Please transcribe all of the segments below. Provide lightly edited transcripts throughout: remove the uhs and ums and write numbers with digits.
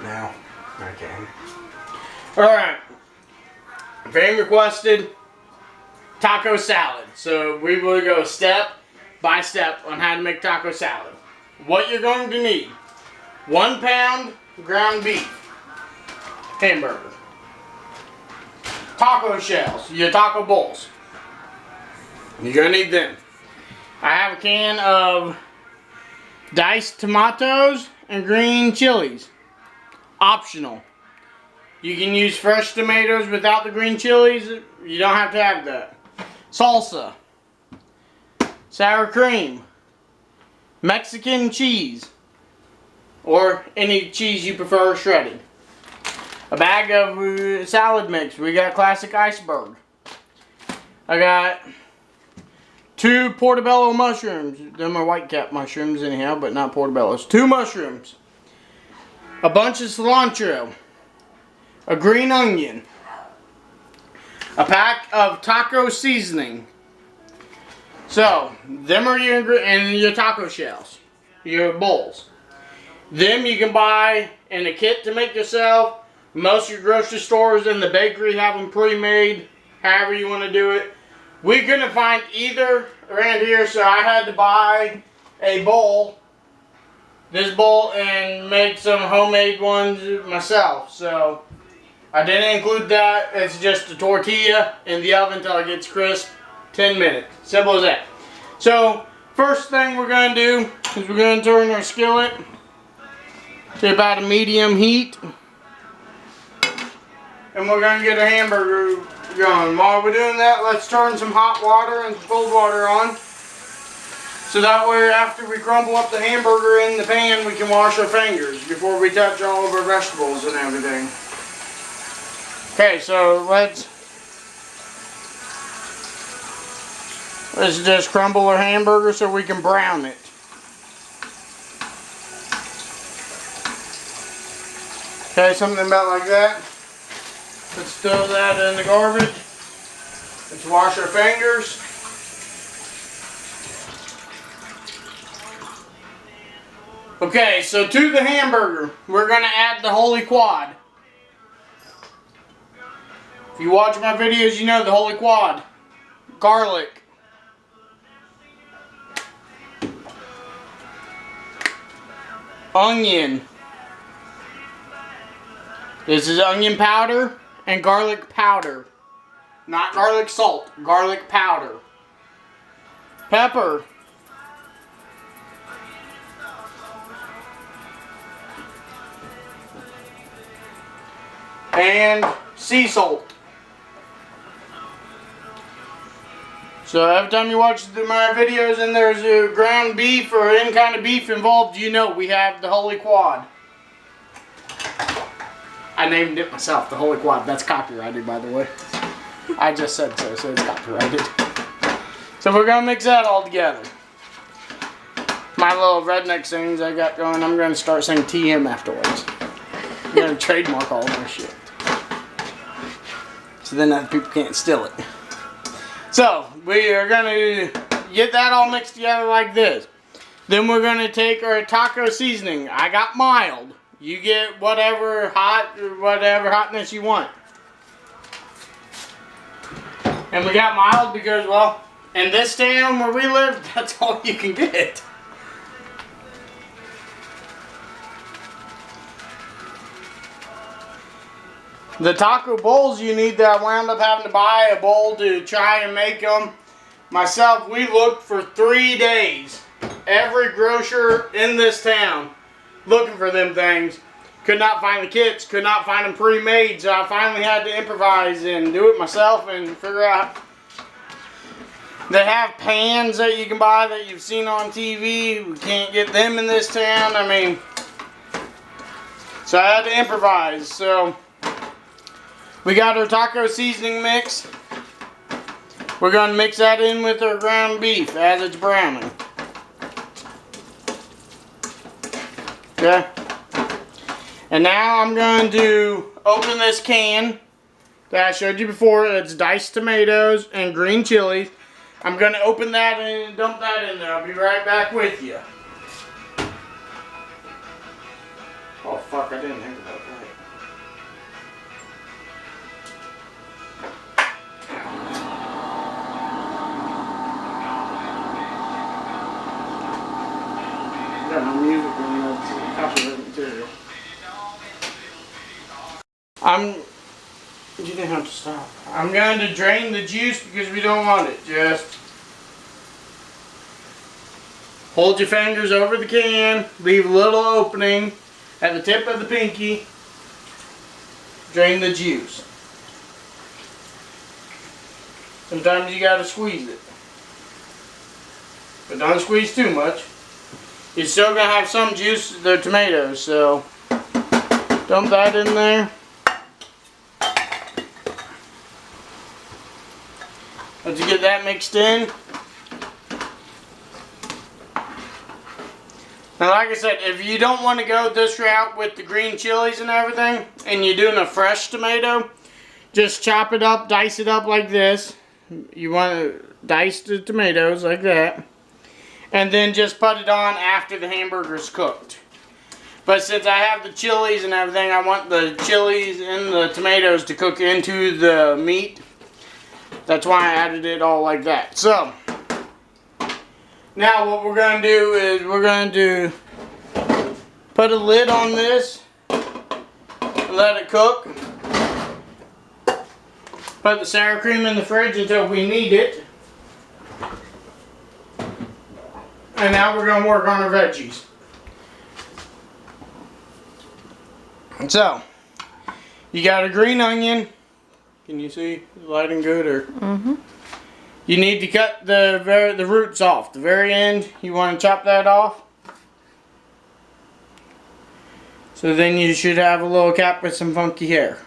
Now, okay. Alright. Very requested taco salad. So we will go step by step on how to make taco salad. What you're going to need: 1 pound ground beef hamburger, taco shells, your taco bowls. You're going to need them. I have a can of diced tomatoes and green chilies. Optional. You can use fresh tomatoes without the green chilies. You don't have to have that. Salsa. Sour cream. Mexican cheese. Or any cheese you prefer shredded. A bag of salad mix. We got classic iceberg. I got 2 portobello mushrooms. Them are white cap mushrooms anyhow, but not portobellos. 2 mushrooms. A bunch of cilantro. A green onion. A pack of taco seasoning. So, them are your taco shells. Your bowls. Them you can buy in a kit to make yourself. Most of your grocery stores and the bakery have them pre-made. However you want to do it. We couldn't find either around here, so I had to buy a bowl. This bowl, and make some homemade ones myself. So I didn't include that. It's just a tortilla in the oven until it gets crisp. 10 minutes. Simple as that. So first thing we're going to do is we're going to turn our skillet to about a medium heat. And we're going to get a hamburger going. While we're doing that, let's turn some hot water and cold water on. So that way after we crumble up the hamburger in the pan, we can wash our fingers before we touch all of our vegetables and everything. Okay, so let's just crumble our hamburger so we can brown it. Okay, something about like that. Let's throw that in the garbage. Let's wash our fingers. Okay, so to the hamburger, we're going to add the Holy Quad. If you watch my videos, you know the Holy Quad. Garlic. Onion. This is onion powder and garlic powder. Not garlic salt, garlic powder. Pepper. And sea salt. So every time you watch my videos and there's a ground beef or any kind of beef involved, you know we have the Holy Quad. I named it myself, the Holy Quad. That's copyrighted, by the way. I just said so, so it's copyrighted. So we're going to mix that all together. My little redneck sings I got going, I'm going to start saying TM afterwards. I'm going to trademark all my shit. So then other people can't steal it. So, we are going to get that all mixed together like this. Then we're going to take our taco seasoning. I got mild. You get whatever hotness you want. And we got mild because, well, in this town where we live, that's all you can get. The taco bowls you need that I wound up having to buy a bowl to try and make them. Myself, we looked for 3 days. Every grocer in this town looking for them things. Could not find the kits, could not find them pre-made, so I finally had to improvise and do it myself and figure out. They have pans that you can buy that you've seen on TV. We can't get them in this town. I mean, so I had to improvise. So we got our taco seasoning mix. We're going to mix that in with our ground beef as it's browning. Okay. And now I'm going to open this can that I showed you before. It's diced tomatoes and green chilies. I'm going to open that and dump that in there. I'll be right back with you. Oh, fuck. fuck, I didn't think about that. Got my music going up to copyright material. You didn't have to stop. I'm going to drain the juice because we don't want it. Just hold your fingers over the can, leave a little opening at the tip of the pinky, drain the juice. Sometimes you gotta squeeze it, but don't squeeze too much. You're still gonna have some juice, they're tomatoes, so dump that in there. Once you get that mixed in. Now, like I said, if you don't want to go this route with the green chilies and everything, and you're doing a fresh tomato, just chop it up, dice it up like this. You want to dice the tomatoes like that. And then just put it on after the hamburger's cooked. But since I have the chilies and everything, I want the chilies and the tomatoes to cook into the meat. That's why I added it all like that. So, now what we're going to do is we're going to put a lid on this and let it cook. Put the sour cream in the fridge until we need it. And now we're going to work on our veggies. So, you got a green onion. Can you see the lighting good? Or you need to cut the roots off. The very end, you want to chop that off. So then you should have a little cap with some funky hair.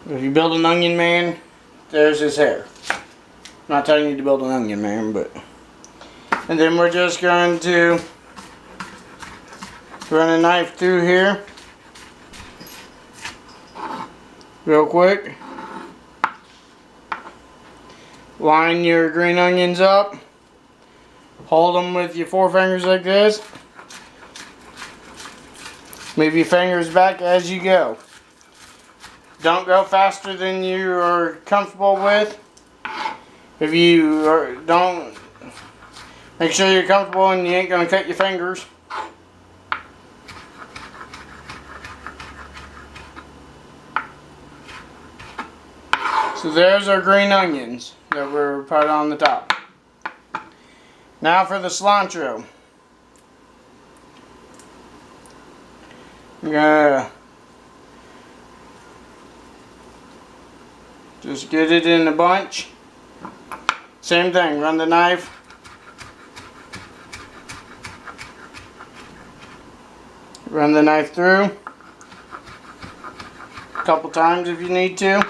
If you build an onion man, there's his hair. I'm not telling you to build an onion man, but... And then we're just going to run a knife through here. Real quick. Line your green onions up. Hold them with your forefingers like this. Move your fingers back as you go. Don't go faster than you are comfortable with. If you don't, make sure you're comfortable and you ain't going to cut your fingers. So there's our green onions that we're put on the top. Now for the cilantro. I'm gonna just get it in a bunch. Same thing, run the knife. Run the knife through a couple times if you need to.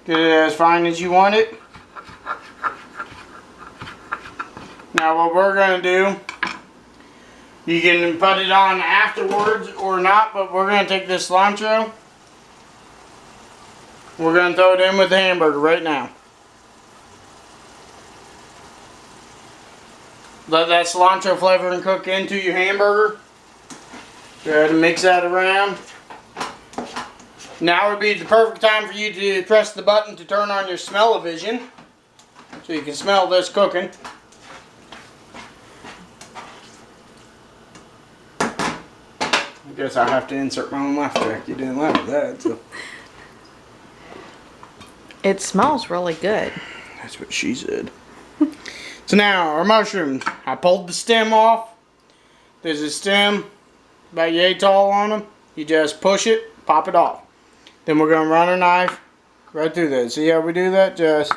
Get it as fine as you want it. Now what we're going to do, you can put it on afterwards or not, but we're going to take this cilantro. We're going to throw it in with the hamburger right now. Let that cilantro flavor and cook into your hamburger. Go ahead and mix that around. Now would be the perfect time for you to press the button to turn on your smell-o-vision, so you can smell this cooking. I guess I have to insert my own laugh track. You didn't laugh at that, so. It smells really good. That's what she said. So now, our mushrooms. I pulled the stem off. There's a stem about yay tall on them. You just push it, pop it off. Then we're going to run our knife right through there. See how we do that? Just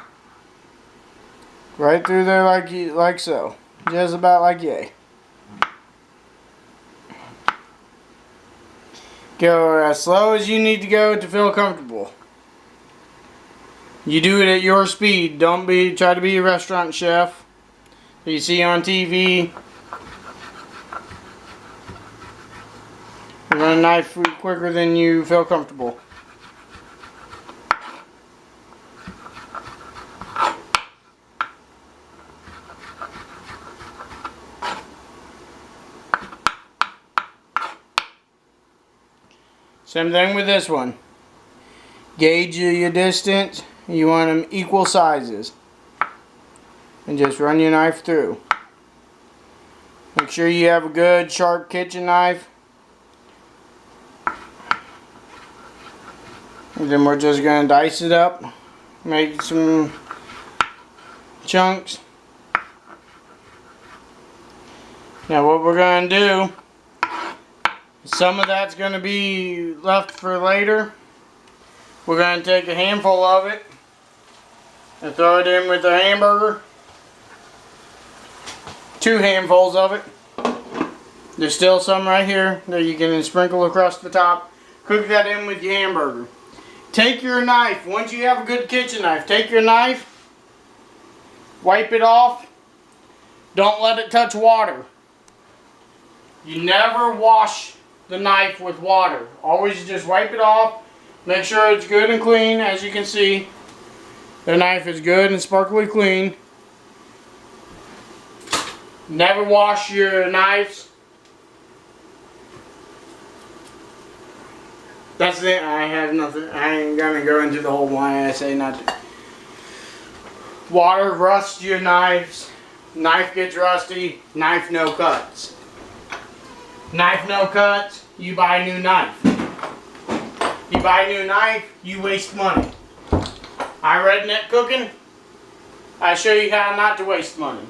right through there like so. Just about like yay. Go as slow as you need to go to feel comfortable. You do it at your speed. Don't try to be a restaurant chef that you see on TV. Run a knife quicker than you feel comfortable. Same thing with this one. Gauge your distance. You want them equal sizes. And just run your knife through. Make sure you have a good sharp kitchen knife. And then we're just going to dice it up. Make some chunks. Now what we're going to do, some of that's going to be left for later. We're going to take a handful of it and throw it in with the hamburger. 2 handfuls of it. There's still some right here that you can sprinkle across the top. Cook that in with your hamburger. Take your knife, once you have a good kitchen knife, take your knife, wipe it off. Don't let it touch water. You never wash the knife with water. Always just wipe it off. Make sure it's good and clean. As you can see, the knife is good and sparkly clean. Never wash your knives. That's it. I have nothing. I ain't gonna go into the whole why I say not to. Water rusts your knives. Knife gets rusty. Knife no cuts. Knife no cuts. You buy a new knife. You buy a new knife. You waste money. I Redneck Cooking. I show you how not to waste money.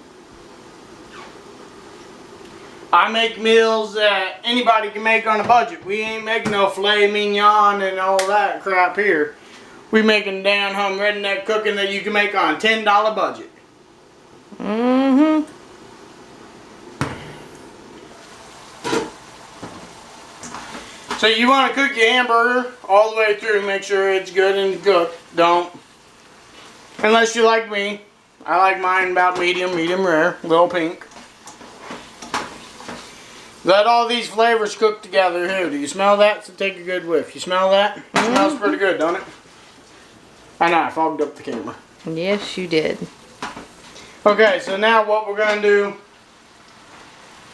I make meals that anybody can make on a budget. We ain't making no filet mignon and all that crap here. We making down home redneck cooking that you can make on a $10 budget. So you want to cook your hamburger all the way through. Make sure it's good and cooked. Don't. Unless you like me. I like mine about medium rare, little pink. Let all these flavors cook together here. Do you smell that? So take a good whiff. You smell that? It smells pretty good, don't it? I know, I fogged up the camera. Yes, you did. Okay, so now what we're going to do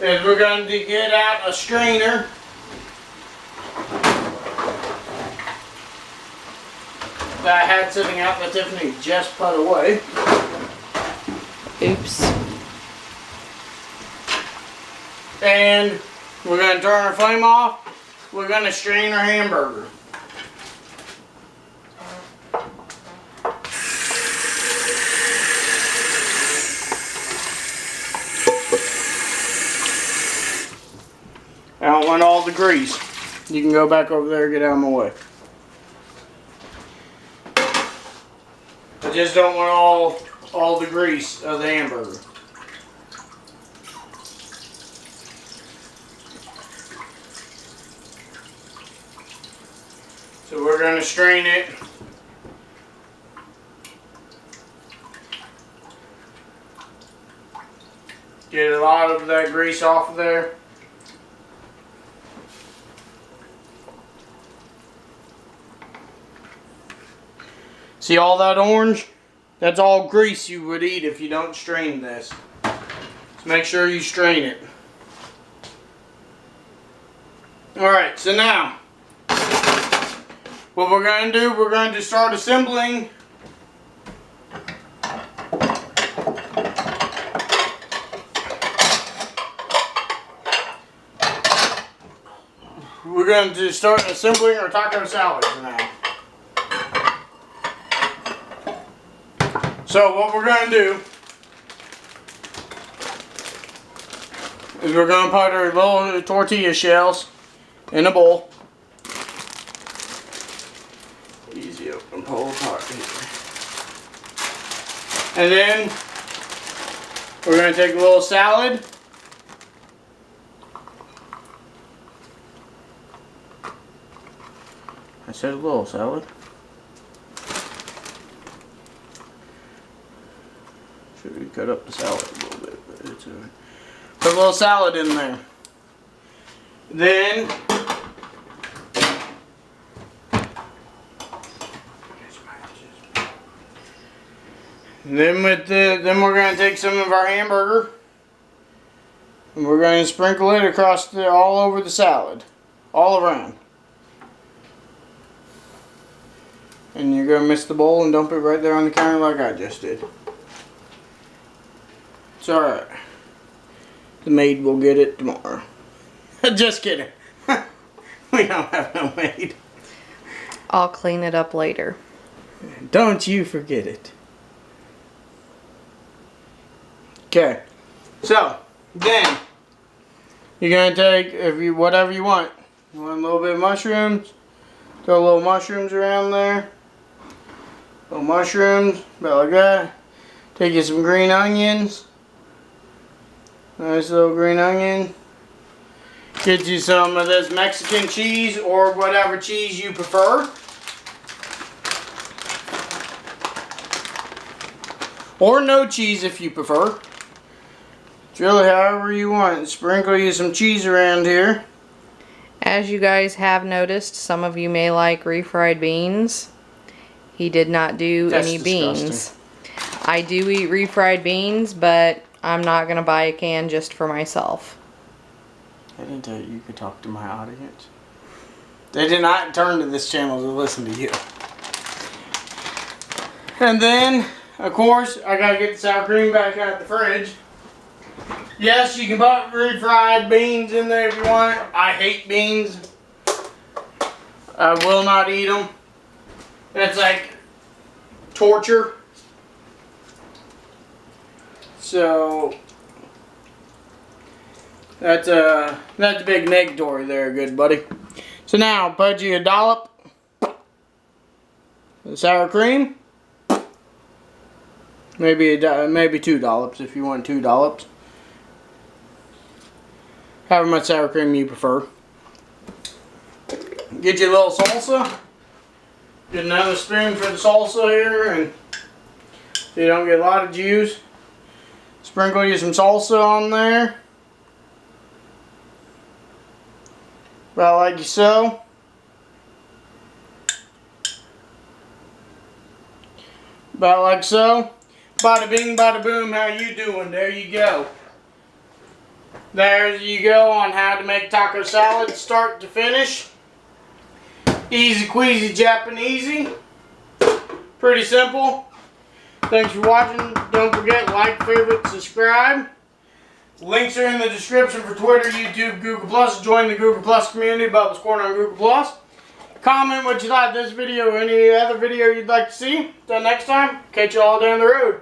is we're going to get out a strainer. That I had sitting out that Tiffany just put away. Oops. And we're going to turn our flame off. We're going to strain our hamburger. I don't want all the grease. You can go back over there and get out of my way. I just don't want all the grease of the hamburger. So we're going to strain it. Get a lot of that grease off of there. See all that orange? That's all grease you would eat if you don't strain this. So make sure you strain it. Alright, so now what we're going to do, we're going to start assembling our taco salads now. So what we're going to do is we're going to put our little tortilla shells in a bowl. Easy open, pull apart here. And then we're going to take a little salad. I said a little salad. Should we cut up the salad a little bit, but it's alright. Put a little salad in there. Then then we're going to take some of our hamburger and we're going to sprinkle it across all over the salad, all around. And you're going to mix the bowl and dump it right there on the counter like I just did. It's alright. The maid will get it tomorrow. Just kidding. We don't have no maid. I'll clean it up later. Don't you forget it. Okay. So, then, you're going to take, whatever you want. You want a little bit of mushrooms? Throw little mushrooms around there. Little mushrooms, about like that. Take you some green onions. Nice little green onion. Get you some of this Mexican cheese or whatever cheese you prefer. Or no cheese if you prefer. It's really however you want. Sprinkle you some cheese around here. As you guys have noticed, some of you may like refried beans. He did not do That's any disgusting. beans. I do eat refried beans, but I'm not going to buy a can just for myself. I didn't tell you could talk to my audience. They did not turn to this channel to listen to you. And then, of course, I gotta get the sour cream back out of the fridge. Yes, you can put refried beans in there if you want. I hate beans. I will not eat them. It's like torture. So that's a big negatory there, good buddy. So now put you a dollop of sour cream. Maybe maybe 2 dollops if you want 2 dollops. However much sour cream you prefer. Get you a little salsa. Get another spoon for the salsa here, and so you don't get a lot of juice. Sprinkle you some salsa on there. About like so. About like so. Bada bing, bada boom, how you doing? There you go. There you go on how to make taco salad start to finish. Easy queasy Japanesey. Pretty simple. Thanks for watching. Don't forget, like, favorite, subscribe. Links are in the description for Twitter, YouTube, Google+. Join the Google+ community, Bubba's Corner on Google+. Comment what you thought of this video or any other video you'd like to see. Until next time, catch you all down the road.